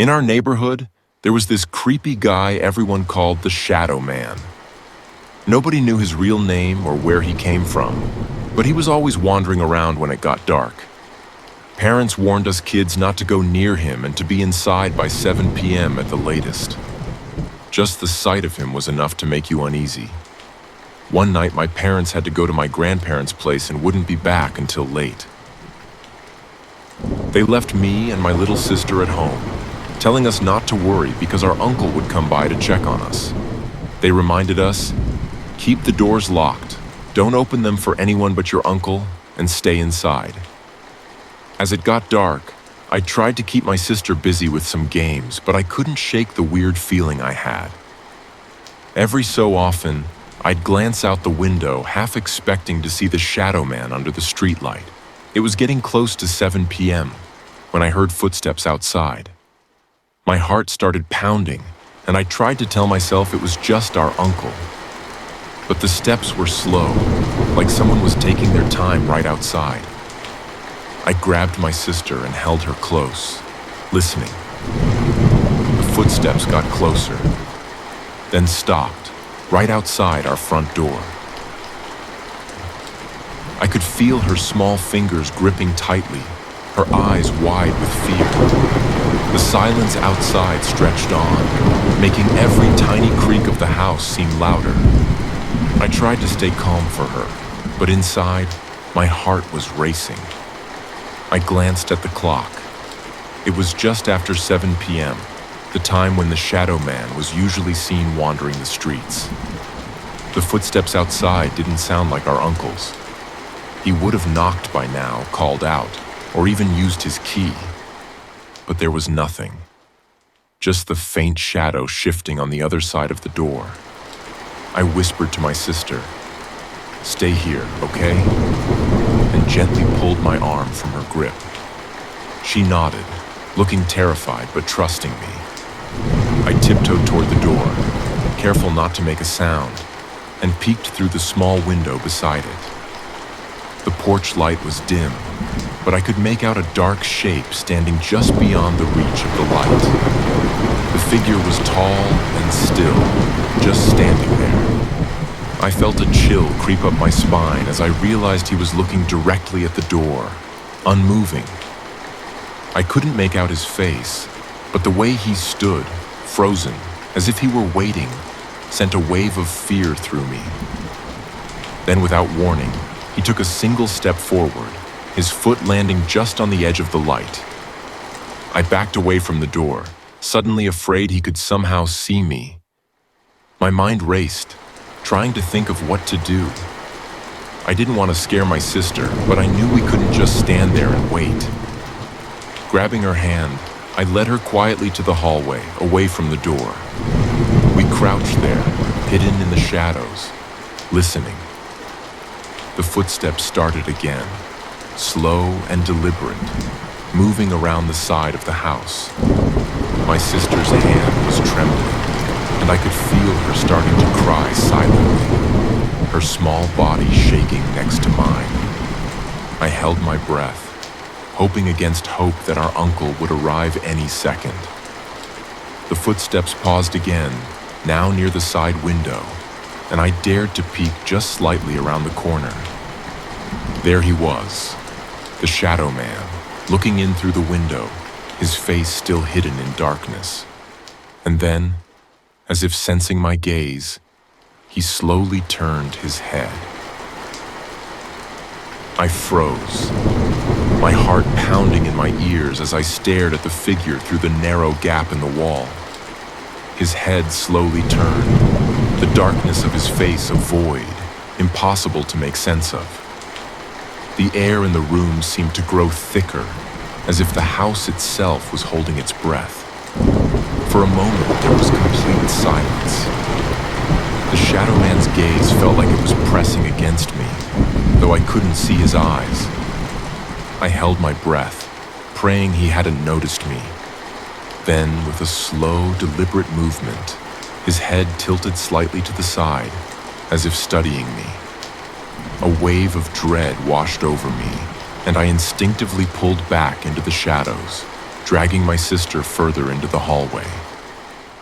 In our neighborhood, there was this creepy guy everyone called the Shadow Man. Nobody knew his real name or where he came from, but he was always wandering around when it got dark. Parents warned us kids not to go near him and to be inside by 7 p.m. at the latest. Just the sight of him was enough to make you uneasy. One night, my parents had to go to my grandparents' place and wouldn't be back until late. They left me and my little sister at home, telling us not to worry because our uncle would come by to check on us. They reminded us, keep the doors locked, don't open them for anyone but your uncle, and stay inside. As it got dark, I tried to keep my sister busy with some games, but I couldn't shake the weird feeling I had. Every so often, I'd glance out the window, half expecting to see the Shadow Man under the streetlight. It was getting close to 7 p.m. when I heard footsteps outside. My heart started pounding, and I tried to tell myself it was just our uncle. But the steps were slow, like someone was taking their time right outside. I grabbed my sister and held her close, listening. The footsteps got closer, then stopped, right outside our front door. I could feel her small fingers gripping tightly, her eyes wide with fear. The silence outside stretched on, making every tiny creak of the house seem louder. I tried to stay calm for her, but inside, my heart was racing. I glanced at the clock. It was just after 7 p.m., the time when the Shadow Man was usually seen wandering the streets. The footsteps outside didn't sound like our uncle's. He would have knocked by now, called out, or even used his key. But there was nothing. Just the faint shadow shifting on the other side of the door. I whispered to my sister, "Stay here, okay?" and gently pulled my arm from her grip. She nodded, looking terrified but trusting me. I tiptoed toward the door, careful not to make a sound, and peeked through the small window beside it. The porch light was dim, but I could make out a dark shape standing just beyond the reach of the light. The figure was tall and still, just standing there. I felt a chill creep up my spine as I realized he was looking directly at the door, unmoving. I couldn't make out his face, but the way he stood, frozen, as if he were waiting, sent a wave of fear through me. Then, without warning, he took a single step forward, his foot landing just on the edge of the light. I backed away from the door, suddenly afraid he could somehow see me. My mind raced, trying to think of what to do. I didn't want to scare my sister, but I knew we couldn't just stand there and wait. Grabbing her hand, I led her quietly to the hallway, away from the door. We crouched there, hidden in the shadows, listening. The footsteps started again, slow and deliberate, moving around the side of the house. My sister's hand was trembling, and I could feel her starting to cry silently, her small body shaking next to mine. I held my breath, hoping against hope that our uncle would arrive any second. The footsteps paused again, now near the side window, and I dared to peek just slightly around the corner. There he was, the Shadow Man, looking in through the window, his face still hidden in darkness. And then, as if sensing my gaze, he slowly turned his head. I froze, my heart pounding in my ears as I stared at the figure through the narrow gap in the wall. His head slowly turned, the darkness of his face a void, impossible to make sense of. The air in the room seemed to grow thicker, as if the house itself was holding its breath. For a moment, there was complete silence. The Shadow Man's gaze felt like it was pressing against me, though I couldn't see his eyes. I held my breath, praying he hadn't noticed me. Then, with a slow, deliberate movement, his head tilted slightly to the side, as if studying me. A wave of dread washed over me, and I instinctively pulled back into the shadows, dragging my sister further into the hallway.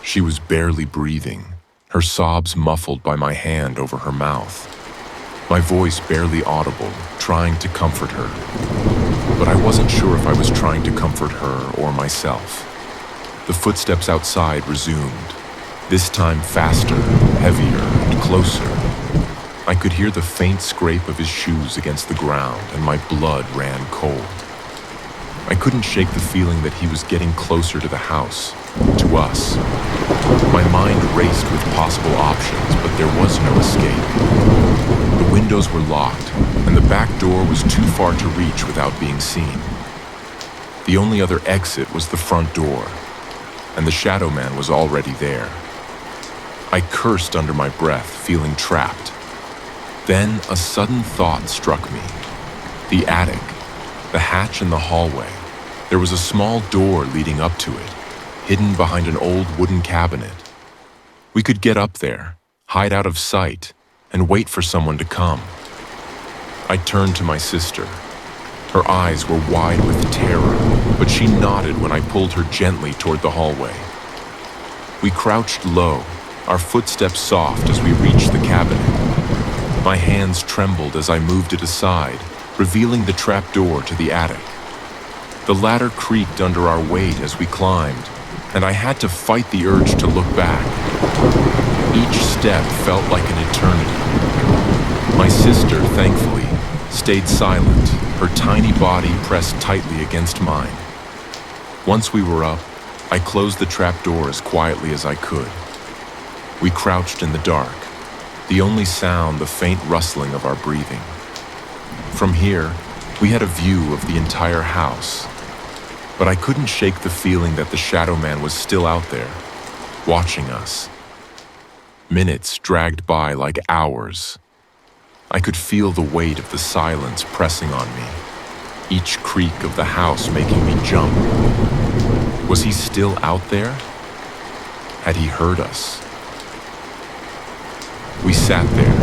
She was barely breathing, her sobs muffled by my hand over her mouth. My voice barely audible, trying to comfort her. But I wasn't sure if I was trying to comfort her or myself. The footsteps outside resumed, this time faster, heavier, and closer. I could hear the faint scrape of his shoes against the ground, and my blood ran cold. I couldn't shake the feeling that he was getting closer to the house, to us. My mind raced with possible options, but there was no escape. The windows were locked, and the back door was too far to reach without being seen. The only other exit was the front door, and the Shadow Man was already there. I cursed under my breath, feeling trapped. Then a sudden thought struck me. The attic, the hatch in the hallway. There was a small door leading up to it, hidden behind an old wooden cabinet. We could get up there, hide out of sight, and wait for someone to come. I turned to my sister. Her eyes were wide with terror, but she nodded when I pulled her gently toward the hallway. We crouched low, our footsteps soft as we reached the cabinet. My hands trembled as I moved it aside, revealing the trapdoor to the attic. The ladder creaked under our weight as we climbed, and I had to fight the urge to look back. Each step felt like an eternity. My sister, thankfully, stayed silent, her tiny body pressed tightly against mine. Once we were up, I closed the trapdoor as quietly as I could. We crouched in the dark, the only sound the faint rustling of our breathing. From here, we had a view of the entire house, but I couldn't shake the feeling that the Shadow Man was still out there, watching us. Minutes dragged by like hours. I could feel the weight of the silence pressing on me, each creak of the house making me jump. Was he still out there? Had he heard us? We sat there,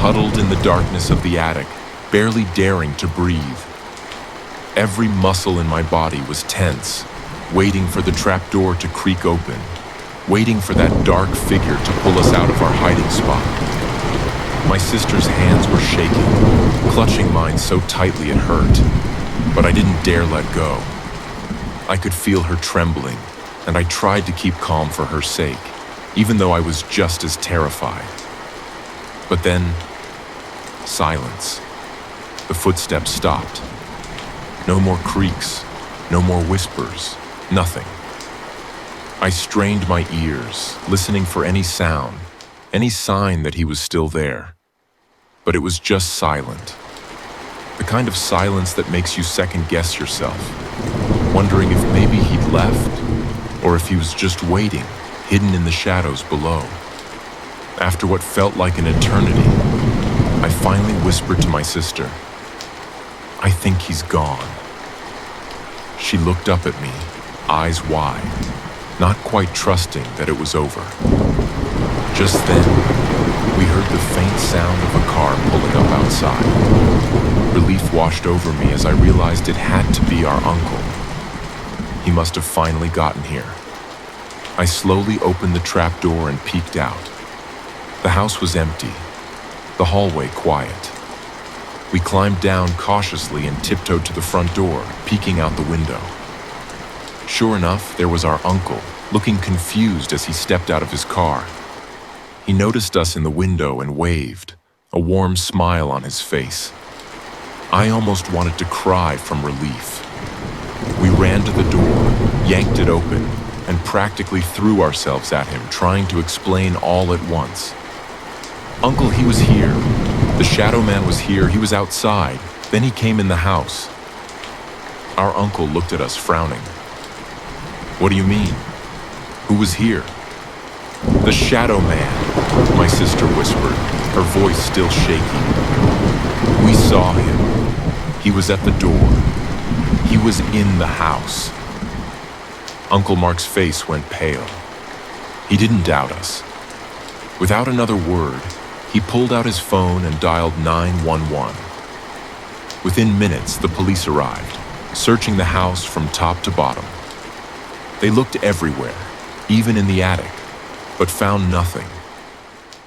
huddled in the darkness of the attic, barely daring to breathe. Every muscle in my body was tense, waiting for the trapdoor to creak open, waiting for that dark figure to pull us out of our hiding spot. My sister's hands were shaking, clutching mine so tightly it hurt, but I didn't dare let go. I could feel her trembling, and I tried to keep calm for her sake, even though I was just as terrified. But then, silence. The footsteps stopped. No more creaks, no more whispers, nothing. I strained my ears, listening for any sound, any sign that he was still there. But it was just silent. The kind of silence that makes you second-guess yourself, wondering if maybe he'd left, or if he was just waiting, hidden in the shadows below. After what felt like an eternity, I finally whispered to my sister, "I think he's gone." She looked up at me, eyes wide, not quite trusting that it was over. Just then, we heard the faint sound of a car pulling up outside. Relief washed over me as I realized it had to be our uncle. He must have finally gotten here. I slowly opened the trapdoor and peeked out. The house was empty, the hallway quiet. We climbed down cautiously and tiptoed to the front door, peeking out the window. Sure enough, there was our uncle, looking confused as he stepped out of his car. He noticed us in the window and waved, a warm smile on his face. I almost wanted to cry from relief. We ran to the door, yanked it open, and practically threw ourselves at him, trying to explain all at once. "Uncle, he was here. The Shadow Man was here, he was outside. Then he came in the house." Our uncle looked at us frowning. "What do you mean? Who was here?" "The Shadow Man," my sister whispered, her voice still shaking. "We saw him. He was at the door. He was in the house." Uncle Mark's face went pale. He didn't doubt us. Without another word, he pulled out his phone and dialed 911. Within minutes, the police arrived, searching the house from top to bottom. They looked everywhere, even in the attic, but found nothing.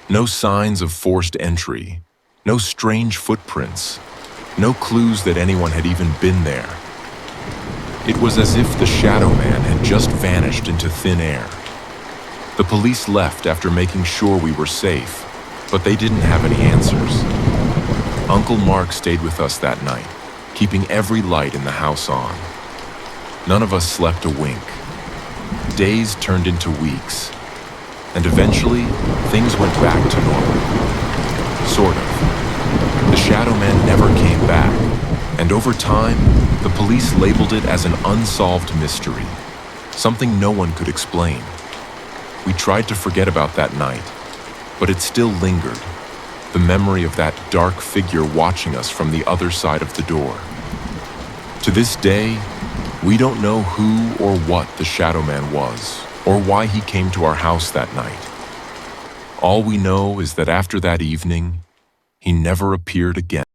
No signs of forced entry, no strange footprints, no clues that anyone had even been there. It was as if the Shadow Man had just vanished into thin air. The police left after making sure we were safe, but they didn't have any answers. Uncle Mark stayed with us that night, keeping every light in the house on. None of us slept a wink. Days turned into weeks, and eventually, things went back to normal. Sort of. The Shadow Man never came back, and over time, the police labeled it as an unsolved mystery, something no one could explain. We tried to forget about that night, but it still lingered, the memory of that dark figure watching us from the other side of the door. To this day, we don't know who or what the Shadow Man was, or why he came to our house that night. All we know is that after that evening, he never appeared again.